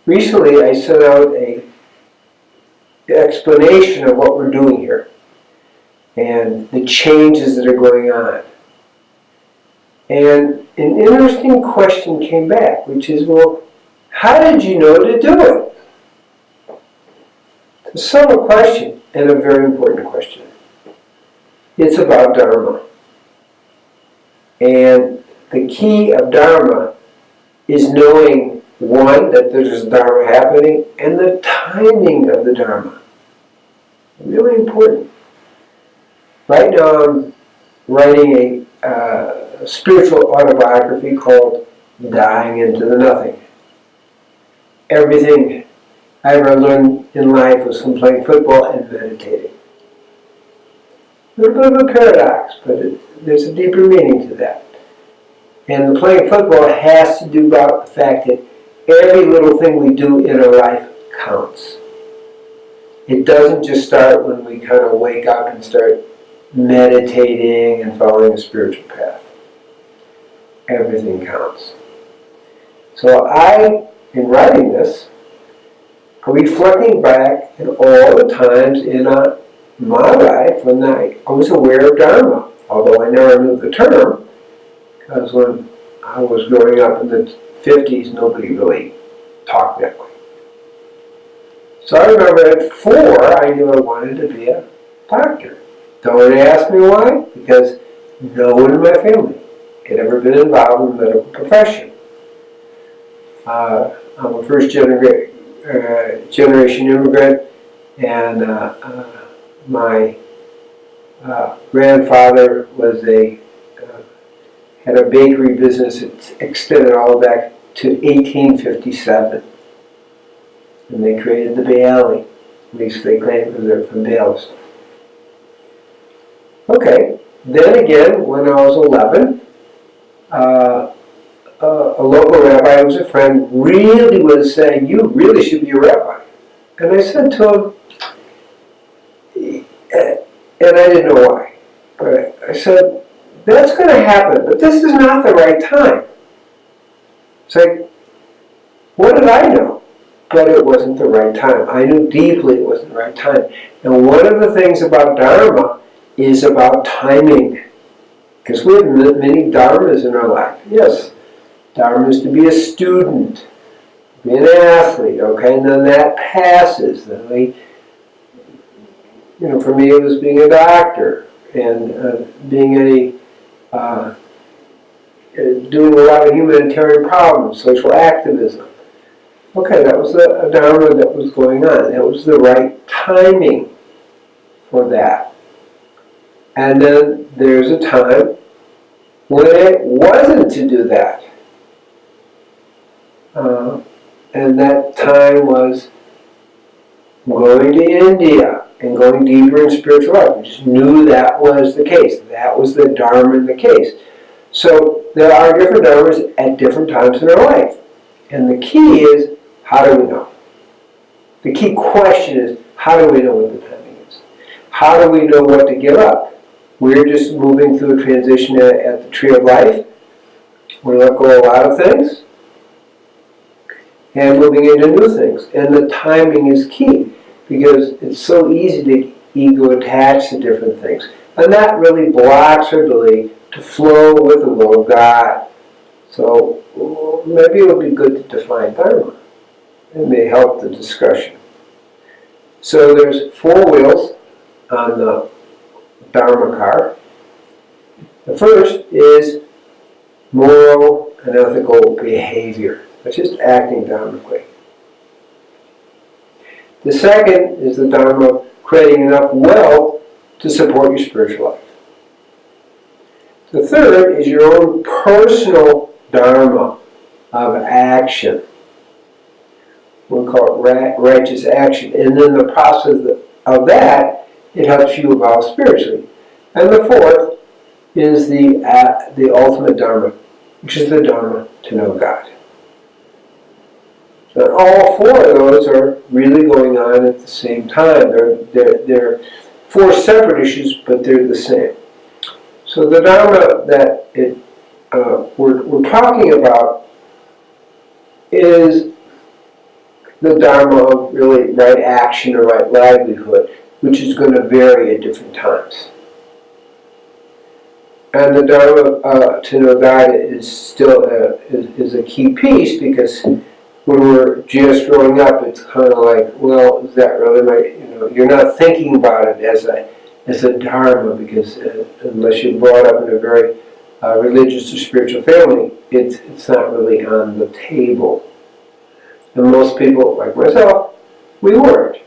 recently I sent out a explanation of what we're doing here and the changes that are going on. And an interesting question came back, which is, well, how did you know to do it? It's a subtle question and a very important question. It's about Dharma. And the key of Dharma is knowing, one, that there's Dharma happening, and the timing of the Dharma. Really important. Right now I'm writing a spiritual autobiography called Dying into the Nothing. Everything I ever learned in life was from playing football and meditating. A little bit of a paradox, but there's a deeper meaning to that. And the playing football has to do about the fact that every little thing we do in our life counts. It doesn't just start when we kind of wake up and start meditating and following a spiritual path. Everything counts. So I, in writing this, are reflecting back at all the times in my life when I was aware of Dharma, although I never knew the term, because when I was growing up in the 50s, nobody really talked that way. So I remember at 4, I knew I wanted to be a doctor. Don't ask me why, because no one in my family had ever been involved in the medical profession. I'm a first generation immigrant, and my grandfather was had a bakery business that extended all back to 1857. And they created the Bay Alley. At least they claim they're from Dallas. Okay, then again, when I was 11, a local rabbi who was a friend really was saying, you really should be a rabbi. And I said to him, and I didn't know why, but I said, that's going to happen, but this is not the right time. It's like, what did I know? But it wasn't the right time. I knew deeply it wasn't the right time. And one of the things about Dharma is about timing. Because we have many Dharmas in our life. Yes, Dharma is to be a student, be an athlete, okay? And then that passes. Then for me it was being a doctor and being doing a lot of humanitarian problems, social activism. Okay, that was a Dharma that was going on. That was the right timing for that. And then there's a time when it wasn't to do that. And that time was going to India and going deeper in spiritual life. We just knew that was the case. That was the Dharma in the case. So there are different Dharmas at different times in our life. And the key is, how do we know? The key question is, how do we know what the timing is? How do we know what to give up? We're just moving through a transition at the tree of life. We let go of a lot of things and moving into new things. And the timing is key because it's so easy to ego attach to different things. And that really blocks our ability to flow with the will of God. So maybe it would be good to define Dharma. It may help the discussion. So there's 4 wheels on the Dharma car. The first is moral and ethical behavior. That's just acting dharmically. The second is the Dharma of creating enough wealth to support your spiritual life. The third is your own personal Dharma of action. We'll call it righteous action. And in the process of that, it helps you evolve spiritually. And the fourth is the ultimate Dharma, which is the Dharma to know God. And all 4 of those are really going on at the same time. They're 4 separate issues, but they're the same. So the Dharma that we're talking about is the Dharma of really right action or right livelihood, which is going to vary at different times. And the Dharma to know God is still is a key piece, because when we're just growing up, it's kind of like, well, is that really my, you're not thinking about it as a Dharma, because unless you're brought up in a very religious or spiritual family, it's not really on the table. And most people, like myself, we weren't.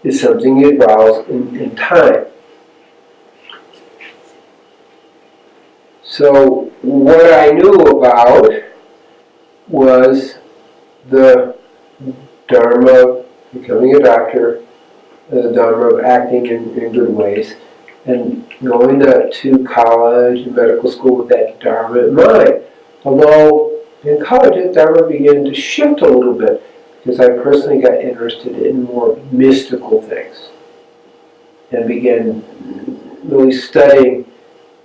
It's something that evolves in time. So what I knew about was the Dharma of becoming a doctor, the Dharma of acting in good ways, and going to college and medical school with that Dharma in mind. Although in college, that Dharma began to shift a little bit, because I personally got interested in more mystical things and began really studying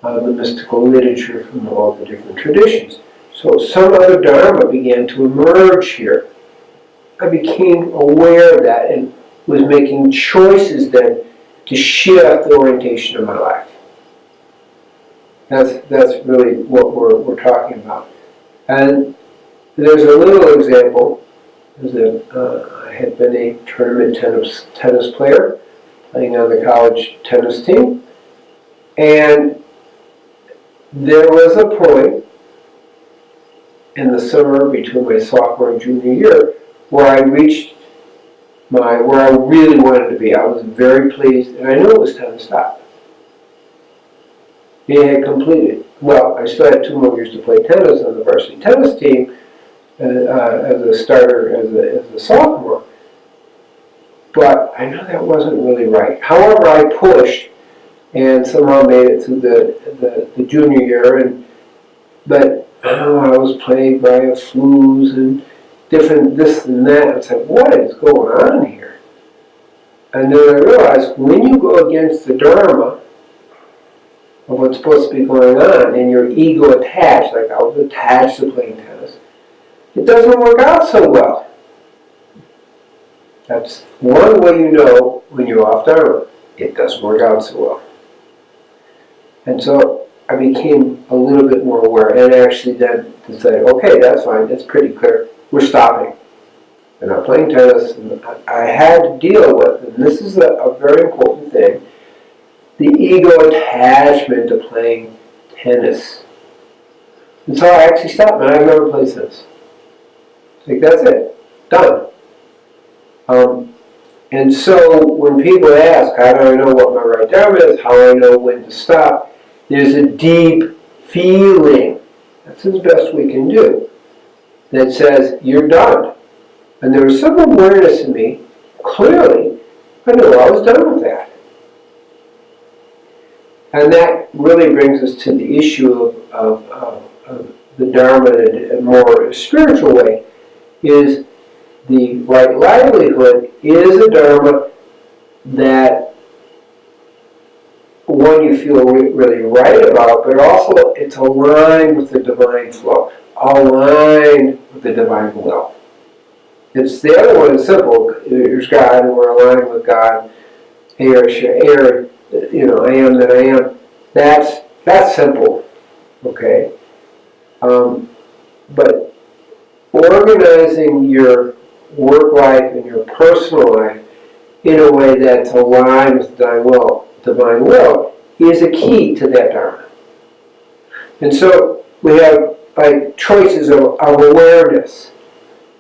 the mystical literature from all the different traditions. So some other Dharma began to emerge here. I became aware of that and was making choices then to shift the orientation of my life. That's really what we're talking about. And there's a little example, is that I had been a tournament tennis player, playing on the college tennis team, and there was a point in the summer between my sophomore and junior year where I reached where I really wanted to be. I was very pleased, and I knew it was time to stop. It had completed. Well, I still had 2 more years to play tennis on the varsity tennis team as a starter, as a sophomore. But I knew that wasn't really right. However, I pushed and somehow made it through the junior year, but I was plagued by a flus and different this and that. It's like, what is going on here? And then I realized, when you go against the Dharma of what's supposed to be going on, and your ego attached, like I was attached to playing tennis, it doesn't work out so well. That's one way you know when you're off Dharma. It doesn't work out so well. And so I became a little bit more aware, and actually then decided, okay, that's fine, that's pretty clear. We're stopping. We're not playing tennis. And I had to deal with, and this is a very important thing, the ego attachment to playing tennis. And so I actually stopped, and I've never played since. Like, that's it. Done. And so when people ask, how do I know what my right Dharma is, how do I know when to stop, there's a deep feeling, that's as best we can do, that says, you're done. And there was some awareness in me, clearly, I knew I was done with that. And that really brings us to the issue of the Dharma in a more spiritual way, is the right livelihood is a Dharma that, one, you feel really right about, but also it's aligned with the divine flow, aligned with the divine will. It's the other one is simple. There's God, and we're aligned with God. I am that I am. That's simple, okay? But organizing your work life and your personal life in a way that's aligned with divine will is a key to that Dharma. And so we have choices of awareness.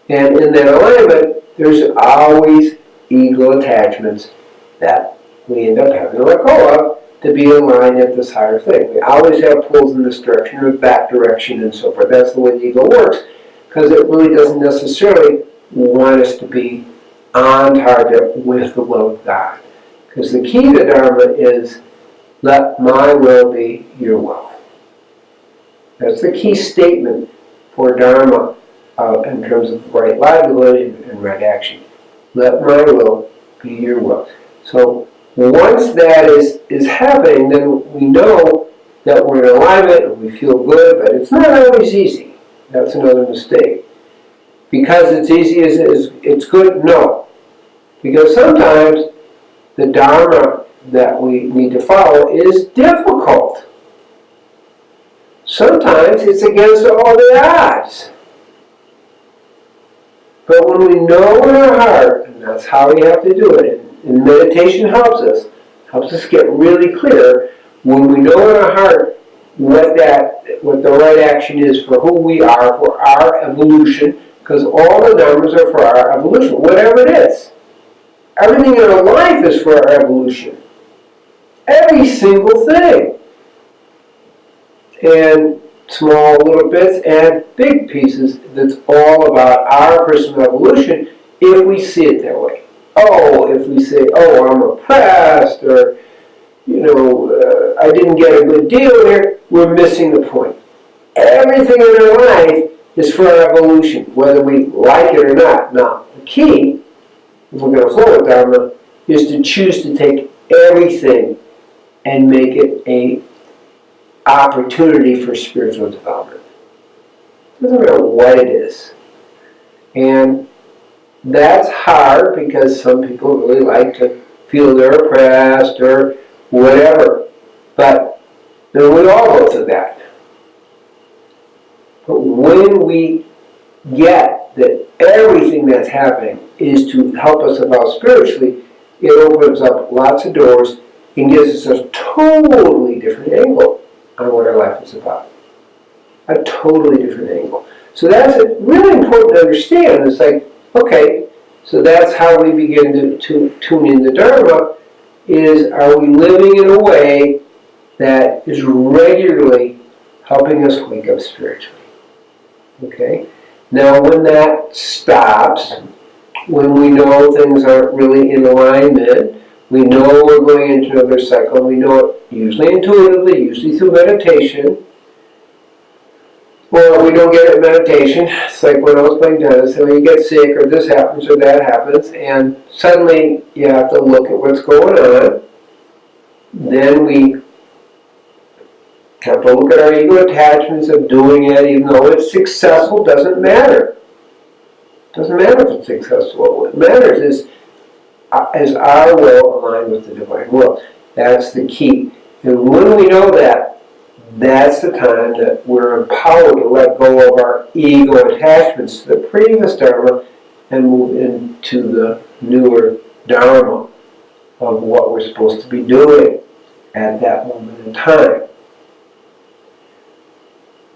And in that alignment, there's always ego attachments that we end up having to let go of to be aligned at this higher thing. We always have pulls in this direction or that direction and so forth. That's the way the ego works, because it really doesn't necessarily want us to be on target with the will of God. Because the key to Dharma is, let my will be your will. That's the key statement for Dharma in terms of right livelihood and right action. Let my will be your will. So once that is happening, then we know that we're in alignment and we feel good, but it's not always easy. That's another mistake. because it's easy, it's good? No. Because sometimes the Dharma that we need to follow is difficult. Sometimes it's against all the odds. But when we know in our heart, and that's how we have to do it, and meditation helps us get really clear, when we know in our heart what the right action is for who we are, for our evolution, because all the dharmas are for our evolution, whatever it is. Everything in our life is for our evolution. Every single thing. And small little bits and big pieces, that's all about our personal evolution if we see it that way. Oh, if we say, oh, I'm oppressed, or, I didn't get a good deal here, we're missing the point. Everything in our life is for our evolution, whether we like it or not. Now, the key, if we're going to flow with Dharma, is to choose to take everything and make it a opportunity for spiritual development. It doesn't matter what it is. And that's hard because some people really like to feel they're oppressed or whatever. But then we all go through that. But when we get that everything that's happening is to help us evolve spiritually, it opens up lots of doors and gives us a totally different angle on what our life is about. A totally different angle. So that's really important to understand. It's like, okay, so that's how we begin to tune in the Dharma, is are we living in a way that is regularly helping us wake up spiritually? Okay? Now when that stops, when we know things aren't really in alignment, we know we're going into another cycle, we know it usually intuitively, usually through meditation. Well, if we don't get it in meditation, it's like when I was playing tennis, and you get sick, or this happens, or that happens, and suddenly you have to look at what's going on. Then we have to look at our ego attachments of doing it, even though it's successful, doesn't matter. Doesn't matter if it's successful. What matters is our will aligned with the divine will. That's the key. And when we know that, that's the time that we're empowered to let go of our ego attachments to the previous Dharma and move into the newer Dharma of what we're supposed to be doing at that moment in time.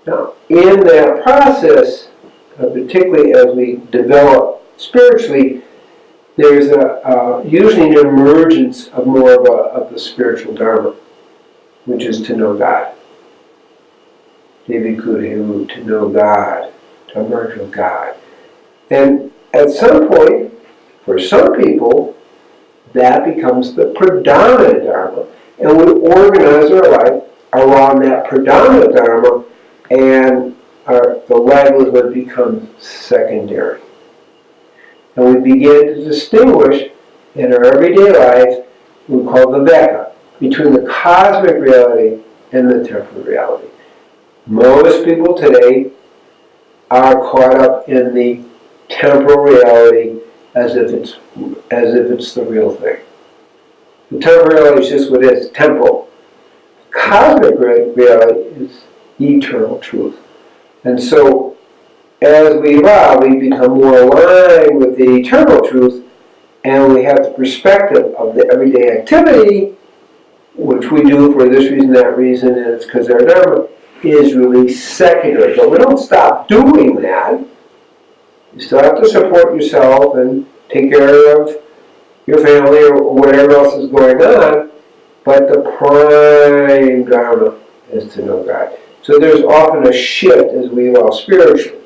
Now, in that process, particularly as we develop spiritually, there's usually an emergence of more of the spiritual Dharma, which is to know God. To know God, to emerge with God. And at some point, for some people, that becomes the predominant Dharma, and we organize our life around that predominant Dharma, and the livelihood becomes secondary. And we begin to distinguish in our everyday life, we call the Veka, between the cosmic reality and the temporal reality. Most people today are caught up in the temporal reality as if it's the real thing. The temporal reality is just what it is, temporal. Cosmic reality is eternal truth. And so, as we evolve, we become more aligned with the eternal truth, and we have the perspective of the everyday activity, which we do for this reason, that reason, and it's because our Dharma is really secondary. But we don't stop doing that. You still have to support yourself and take care of your family or whatever else is going on, but the prime Dharma is to know God. So there's often a shift as we evolve spiritually.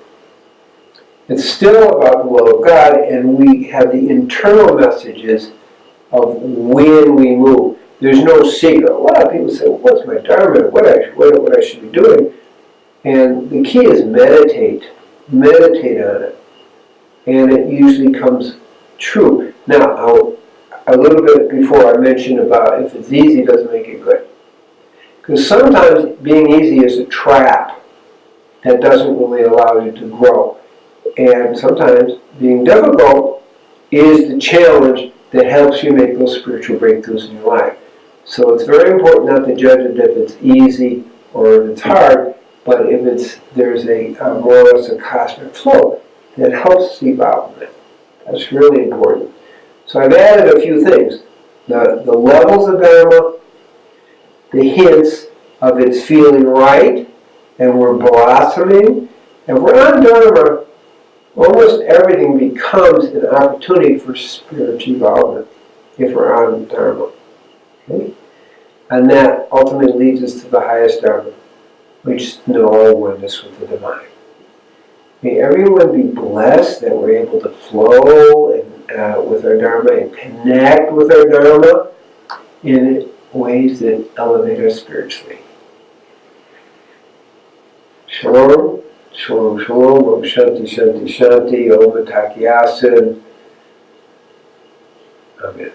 It's still about the will of God, and we have the internal messages of when we move. There's no secret. A lot of people say, well, what's my Dharma? What I should be doing? And the key is meditate. Meditate on it. And it usually comes true. Now, a little bit before I mentioned about if it's easy, it doesn't make it good. Because sometimes being easy is a trap that doesn't really allow you to grow. And sometimes being difficult is the challenge that helps you make those spiritual breakthroughs in your life. So it's very important not to judge it if it's easy or if it's hard, but if there's a more or less a cosmic flow that helps us evolve it. That's really important. So I've added a few things. The levels of Dharma, the hints of it's feeling right, and we're blossoming. And we're on Dharma, almost everything becomes an opportunity for spiritual involvement if we're on Dharma. Okay? And that ultimately leads us to the highest Dharma, which is to know our oneness with the divine. May everyone be blessed that we're able to flow with our Dharma and connect with our Dharma in ways that elevate us spiritually. Shalom, shalom, shalom, om shanti, shanti, shanti, om takiyasin. Amen.